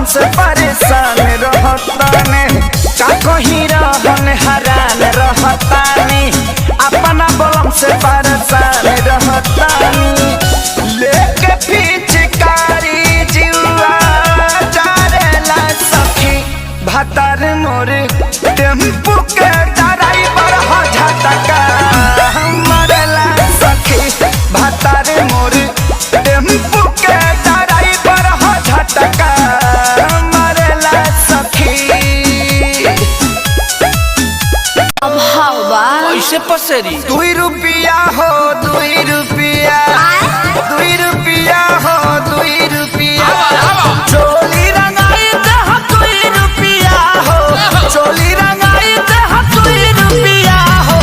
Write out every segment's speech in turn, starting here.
से परेशान रहताने का कहीं रहन हरान रहतानी अपना बलम से परेशान रहतानी लेके पिचकारी जीवा जारेला सखी भातार मोर टेम्पू के ड्राइवर हो झटका मरेला सखी भातार मोर टेम्पू के ड्राइवर हो झटका मरेला सखी। अब हवा ऐसे पसेरी 2 रुपया हो 2 रुपया 2 रुपया हो 2 रुपया चोली रंगाई दे 2 रुपया हो चोली रंगाई दे 2 रुपया हो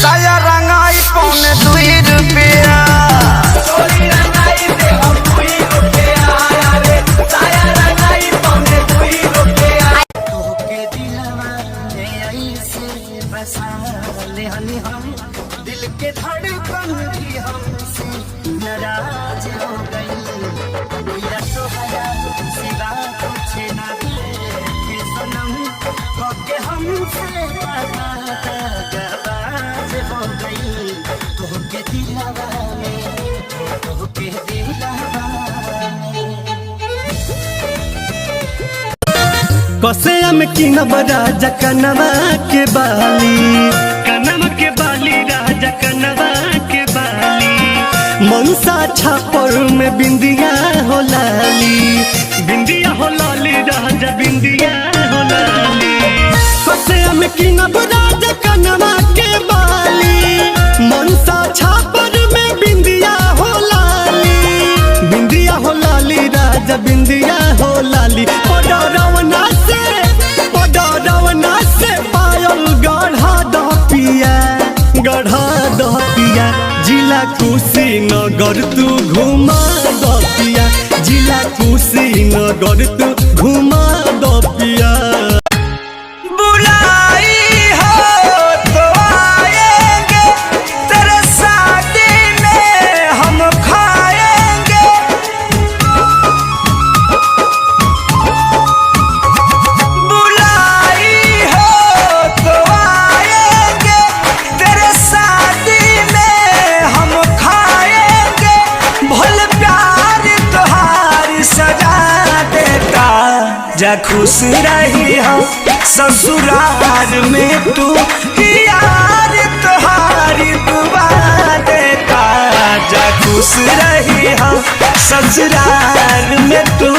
साया रंगाई पौने 2 रुपया चोली रंगाई दे 2 रुपया रे साया रंगाई पौने 2 रुपया तोके दिलवा में ऐसे बसा ले हनी हम दिल के धड़कन भी हमसे नाराज हो गई मेरा तो हया सिवा कुछ ना के सनम के हमसे गवाज हो गई तोके दिलवा में तोके दिलवा में कसे में की न राजा कनवा के बाली राजा कनवा के बाली मनसा छापर में बिंदिया हो लाली राजा बिंदिया हो लाली कसे में की न राजा कनवा के बाली मनसा छापर में बिंदिया हो लाली राजा बिंदिया हो लाली पडरवना से पायल गढ़ा दह पिया जिला कुशीनगर तू घुमा दह पिया जिला कुशीनगर तू घुमा दह पिया बुलाई हो तो आएंगे तेरे शादी में हम खाएंगे बुलाई हो तो आएंगे तेरे शादी में हम खाएंगे भले प्यार तुहारी सजा देता जा खुश रही हो ससुराल में तू यार तुहारी दुआ देता जा खुश रही हो ससुराल में तू